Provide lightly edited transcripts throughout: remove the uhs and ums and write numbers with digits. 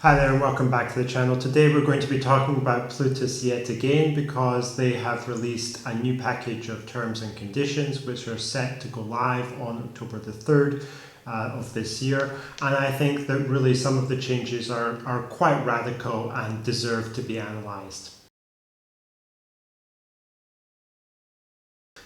Hi there and welcome back to the channel. Today we're going to be talking about Plutus yet again because they have released a new package of terms and conditions which are set to go live on October the 3rd of this year, and I think that really some of the changes are quite radical and deserve to be analysed.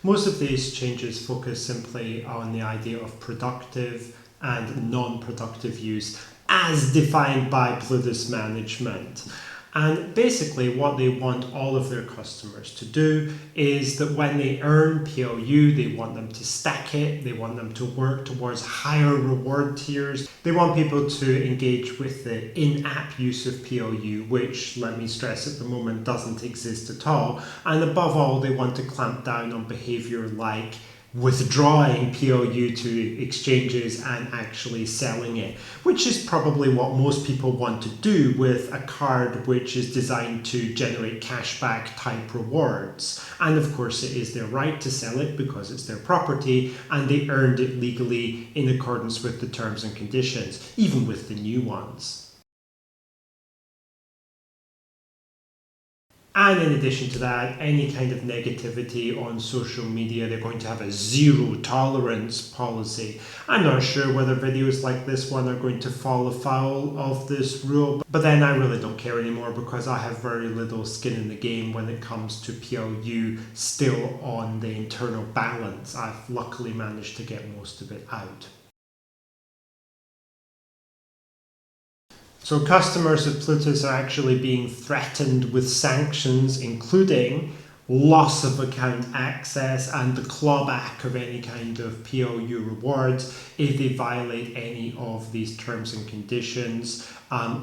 Most of these changes focus simply on the idea of productive and non-productive use as defined by Plutus management. And basically what they want all of their customers to do is that when they earn PLU, they want them to stack it, they want them to work towards higher reward tiers. They want people to engage with the in-app use of PLU, which, let me stress, at the moment doesn't exist at all. And above all, they want to clamp down on behavior like withdrawing PLU to exchanges and actually selling it, which is probably what most people want to do with a card which is designed to generate cashback type rewards. And of course it is their right to sell it because it's their property and they earned it legally in accordance with the terms and conditions, even with the new ones. And in addition to that, any kind of negativity on social media, they're going to have a zero tolerance policy. I'm not sure whether videos like this one are going to fall afoul of this rule, but then I really don't care anymore because I have very little skin in the game when it comes to PLU still on the internal balance. I've luckily managed to get most of it out. So customers of Plutus are actually being threatened with sanctions, including loss of account access and the clawback of any kind of PLU rewards if they violate any of these terms and conditions,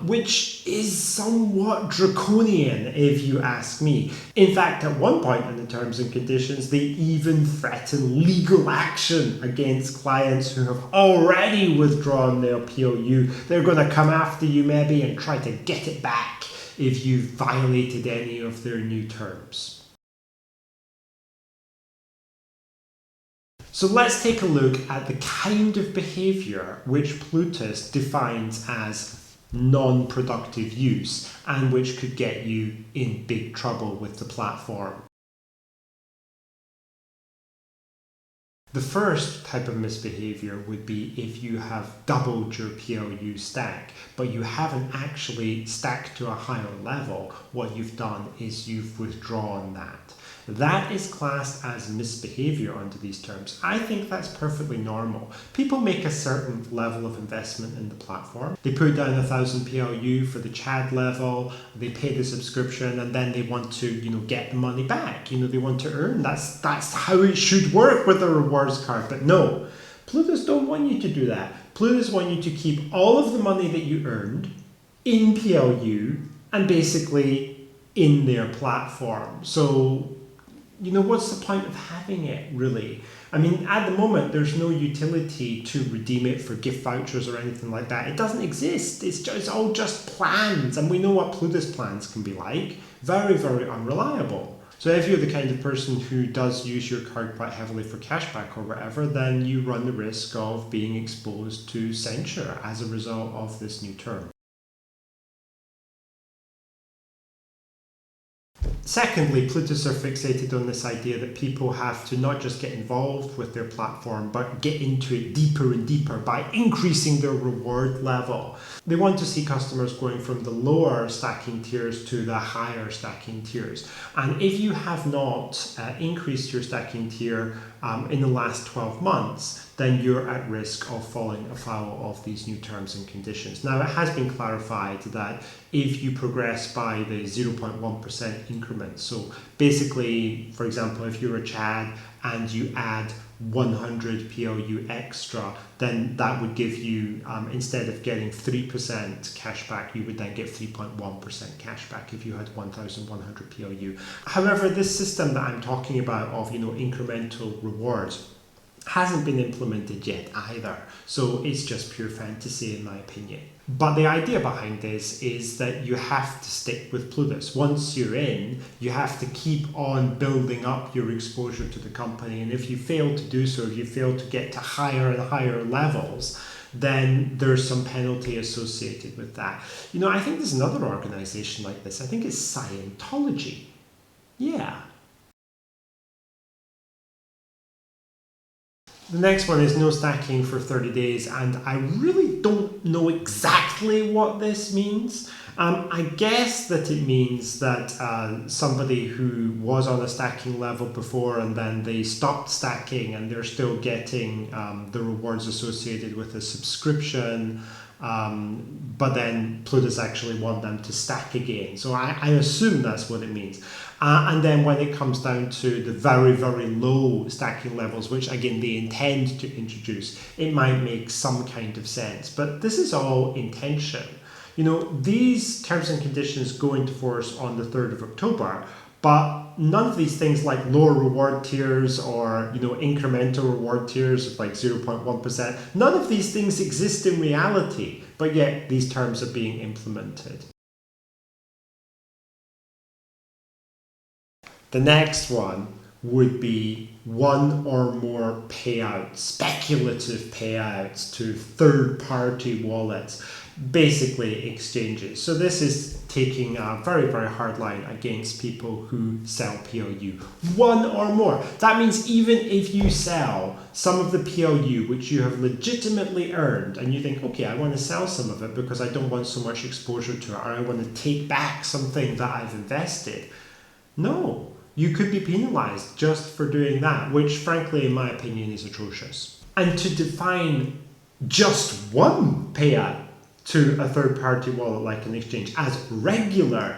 which is somewhat draconian if you ask me. In fact, at one point in the terms and conditions, they even threaten legal action against clients who have already withdrawn their PLU. They're going to come after you maybe and try to get it back if you've violated any of their new terms. So let's take a look at the kind of behavior which Plutus defines as non-productive use and which could get you in big trouble with the platform. The first type of misbehavior would be if you have doubled your PLU stack, but you haven't actually stacked to a higher level. What you've done is you've withdrawn that. That is classed as misbehavior under these terms. I think that's perfectly normal. People make a certain level of investment in the platform. They put down 1,000 PLU for the Chad level, they pay the subscription, and then they want to, get the money back. They want to earn. That's how it should work with a rewards card. But no, Plutus don't want you to do that. Plutus want you to keep all of the money that you earned in PLU and basically in their platform. So what's the point of having it, really? I mean, at the moment, there's no utility to redeem it for gift vouchers or anything like that. It doesn't exist. It's all just plans, and we know what Plutus plans can be like. Very, very unreliable. So if you're the kind of person who does use your card quite heavily for cashback or whatever, then you run the risk of being exposed to censure as a result of this new term. Secondly, Plutus are fixated on this idea that people have to not just get involved with their platform, but get into it deeper and deeper by increasing their reward level. They want to see customers going from the lower stacking tiers to the higher stacking tiers. And if you have not increased your stacking tier in the last 12 months, then you're at risk of falling afoul of these new terms and conditions. Now, it has been clarified that if you progress by the 0.1% increment, so basically, for example, if you're a Chad and you add 100 PLU extra, then that would give you, instead of getting 3% cashback, you would then get 3.1% cashback if you had 1,100 PLU. However, this system that I'm talking about of, incremental rewards hasn't been implemented yet either. So it's just pure fantasy in my opinion. But the idea behind this is that you have to stick with Plutus. Once you're in, you have to keep on building up your exposure to the company. And if you fail to do so, if you fail to get to higher and higher levels, then there's some penalty associated with that. I think there's another organization like this. I think it's Scientology. Yeah. The next one is no stacking for 30 days, and I really don't know exactly what this means. I guess that it means that somebody who was on a stacking level before and then they stopped stacking and they're still getting the rewards associated with a subscription, but then Plutus actually want them to stack again. So I assume that's what it means. And then when it comes down to the very, very low stacking levels, which again they intend to introduce, it might make some kind of sense. But this is all intention. These terms and conditions go into force on the 3rd of October, but none of these things like lower reward tiers or incremental reward tiers of like 0.1%, none of these things exist in reality, but yet these terms are being implemented. The next one would be one or more payouts, speculative payouts to third-party wallets, basically exchanges. So this is taking a very, very hard line against people who sell PLU. One or more. That means even if you sell some of the PLU which you have legitimately earned and you think, okay, I want to sell some of it because I don't want so much exposure to it, or I want to take back something that I've invested. No. You could be penalized just for doing that, which frankly, in my opinion, is atrocious. And to define just one payout to a third-party wallet like an exchange as regular,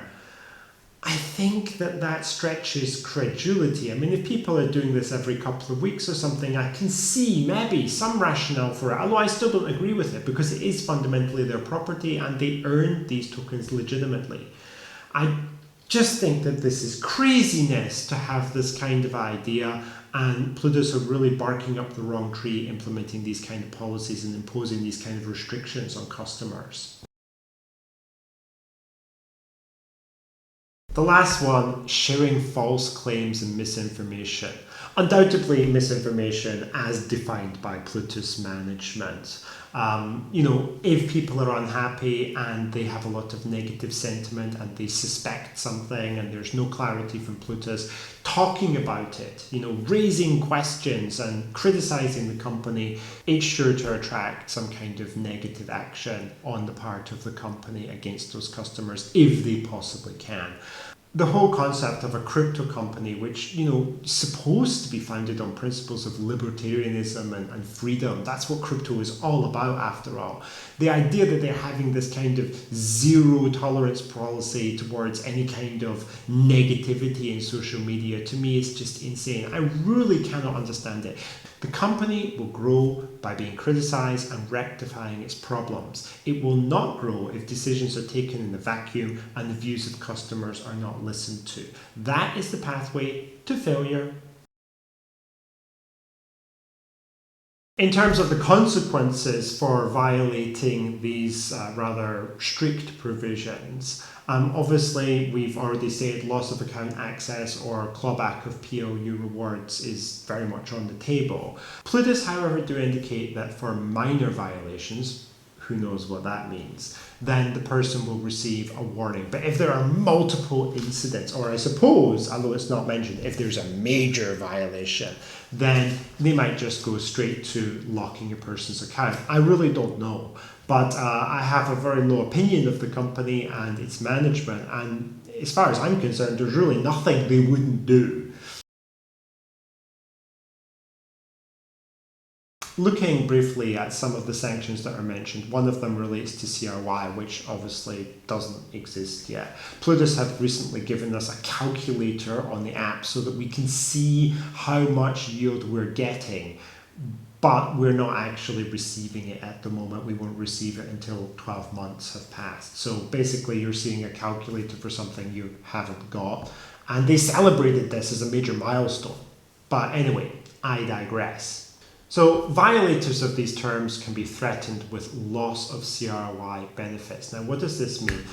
I think that stretches credulity. I mean, if people are doing this every couple of weeks or something, I can see maybe some rationale for it, although I still don't agree with it because it is fundamentally their property and they earned these tokens legitimately. I just think that this is craziness to have this kind of idea, and Plutus are really barking up the wrong tree implementing these kind of policies and imposing these kind of restrictions on customers. The last one, sharing false claims and misinformation. Undoubtedly misinformation as defined by Plutus management. If people are unhappy and they have a lot of negative sentiment and they suspect something and there's no clarity from Plutus, talking about it, raising questions and criticizing the company, it's sure to attract some kind of negative action on the part of the company against those customers if they possibly can. The whole concept of a crypto company, which, is supposed to be founded on principles of libertarianism and freedom, that's what crypto is all about after all. The idea that they're having this kind of zero tolerance policy towards any kind of negativity in social media, to me, is just insane. I really cannot understand it. The company will grow by being criticized and rectifying its problems. It will not grow if decisions are taken in a vacuum and the views of customers are not listened to. That is the pathway to failure. In terms of the consequences for violating these rather strict provisions, obviously we've already said loss of account access or clawback of PLU rewards is very much on the table. Plutus, however, do indicate that for minor violations, who knows what that means, then the person will receive a warning. But if there are multiple incidents, or I suppose, although it's not mentioned, if there's a major violation, then they might just go straight to locking a person's account. I really don't know. But I have a very low opinion of the company and its management. And as far as I'm concerned, there's really nothing they wouldn't do. Looking briefly at some of the sanctions that are mentioned, one of them relates to CRY, which obviously doesn't exist yet. Plutus have recently given us a calculator on the app so that we can see how much yield we're getting, but we're not actually receiving it at the moment. We won't receive it until 12 months have passed. So basically you're seeing a calculator for something you haven't got, and they celebrated this as a major milestone. But anyway, I digress. So violators of these terms can be threatened with loss of CRY benefits. Now, what does this mean?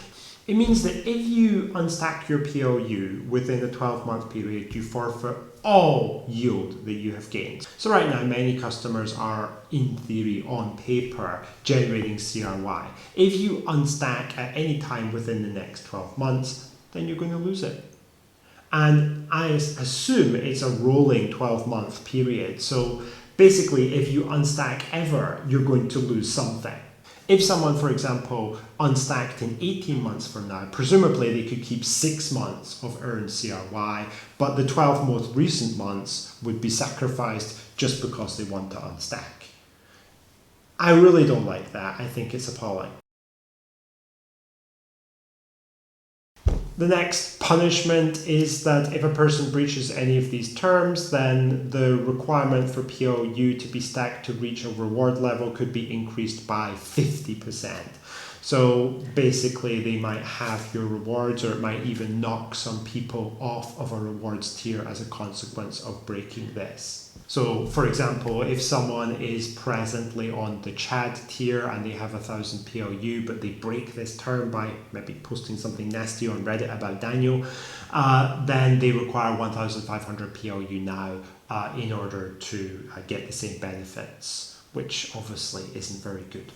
It means that if you unstack your PLU within a 12-month period, you forfeit all yield that you have gained. So right now, many customers are, in theory, on paper, generating CRY. If you unstack at any time within the next 12 months, then you're going to lose it. And I assume it's a rolling 12-month period. So basically, if you unstack ever, you're going to lose something. If someone, for example, unstacked in 18 months from now, presumably they could keep 6 months of earned CRY, but the 12 most recent months would be sacrificed just because they want to unstack. I really don't like that. I think it's appalling. The next punishment is that if a person breaches any of these terms, then the requirement for PLU to be stacked to reach a reward level could be increased by 50%. So basically they might have your rewards, or it might even knock some people off of a rewards tier as a consequence of breaking this. So for example, if someone is presently on the Chad tier and they have 1,000 PLU, but they break this term by maybe posting something nasty on Reddit about Daniel, then they require 1,500 PLU now in order to get the same benefits, which obviously isn't very good.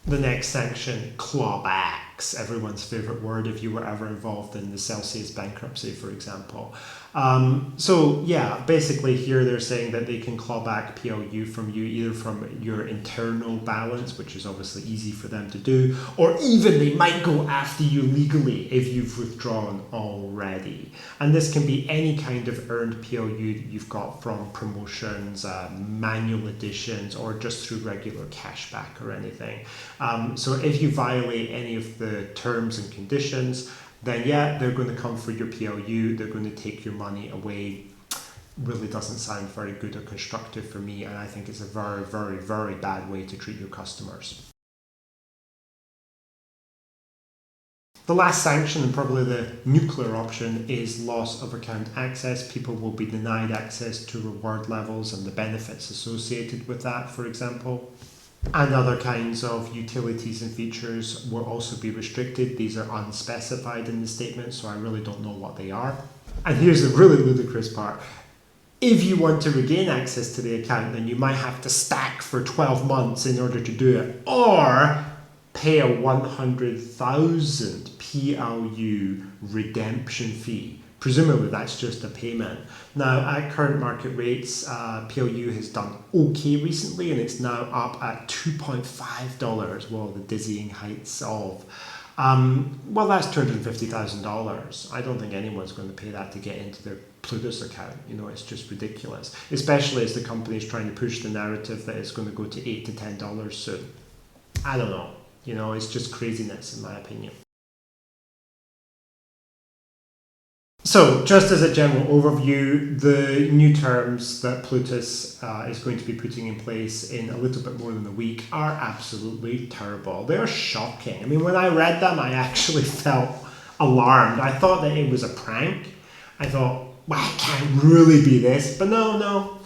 The next sanction, clawbacks, everyone's favorite word if you were ever involved in the Celsius bankruptcy, for example. So yeah, basically here they're saying that they can claw back PLU from you, either from your internal balance, which is obviously easy for them to do, or even they might go after you legally if you've withdrawn already. And this can be any kind of earned PLU that you've got from promotions, manual additions, or just through regular cashback or anything. So if you violate any of the terms and conditions, then yeah, they're going to come for your PLU, they're going to take your money away. Really doesn't sound very good or constructive for me, and I think it's a very, very, very bad way to treat your customers. The last sanction, and probably the nuclear option, is loss of account access. People will be denied access to reward levels and the benefits associated with that, for example. And other kinds of utilities and features will also be restricted. These are unspecified in the statement, so I really don't know what they are. And here's the really ludicrous part. If you want to regain access to the account, then you might have to stack for 12 months in order to do it, or pay a 100,000 PLU redemption fee. Presumably that's just a payment. Now at current market rates, PLU has done okay recently, and it's now up at $2.5, well, the dizzying heights of. Well, that's $250,000. I don't think anyone's going to pay that to get into their Plutus account. You know, it's just ridiculous, especially as the company is trying to push the narrative that it's going to go to $8 to $10 soon. I don't know. You know, it's just craziness in my opinion. So, just as a general overview, the new terms that Plutus is going to be putting in place in a little bit more than a week are absolutely terrible. They are shocking. I mean, when I read them, I actually felt alarmed. I thought that it was a prank. I thought, well, it can't really be this. But no,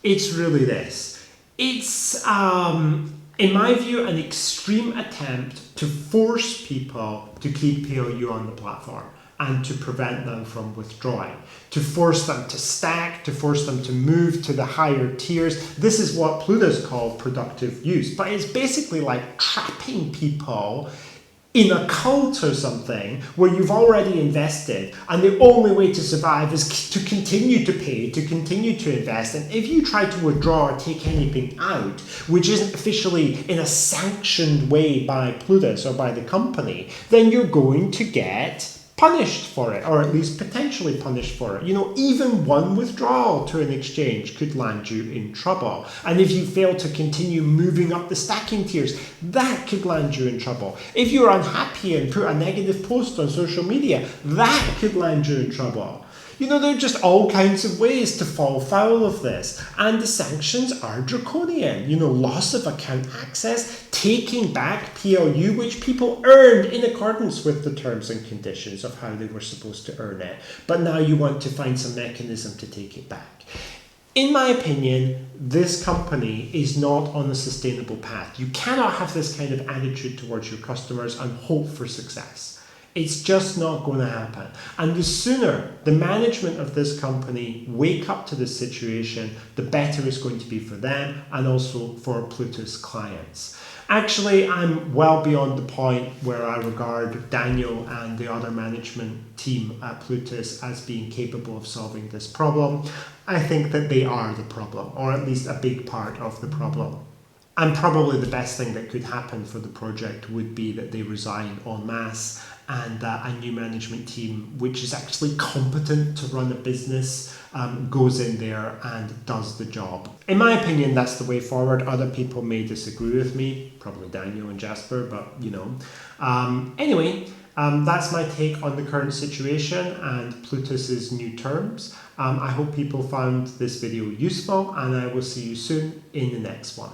it's really this. It's, in my view, an extreme attempt to force people to keep PLU on the platform and to prevent them from withdrawing, to force them to stack, to force them to move to the higher tiers. This is what Plutus called productive use, but it's basically like trapping people in a cult or something where you've already invested, and the only way to survive is to continue to pay, to continue to invest. And if you try to withdraw or take anything out, which isn't officially in a sanctioned way by Plutus or by the company, then you're going to get punished for it, or at least potentially punished for it. You know, even one withdrawal to an exchange could land you in trouble. And if you fail to continue moving up the stacking tiers, that could land you in trouble. If you're unhappy and put a negative post on social media, that could land you in trouble. You know, there are just all kinds of ways to fall foul of this. And the sanctions are draconian. You know, loss of account access, taking back PLU, which people earned in accordance with the terms and conditions of how they were supposed to earn it. But now you want to find some mechanism to take it back. In my opinion, this company is not on a sustainable path. You cannot have this kind of attitude towards your customers and hope for success. It's just not going to happen. And the sooner the management of this company wake up to this situation, the better it's going to be for them and also for Plutus clients. Actually, I'm well beyond the point where I regard Daniel and the other management team at Plutus as being capable of solving this problem. I think that they are the problem, or at least a big part of the problem. And probably the best thing that could happen for the project would be that they resign en masse and a new management team, which is actually competent to run a business, goes in there and does the job. In my opinion, that's the way forward. Other people may disagree with me, probably Daniel and Jasper, but you know. Anyway, that's my take on the current situation and Plutus's new terms. I hope people found this video useful, and I will see you soon in the next one.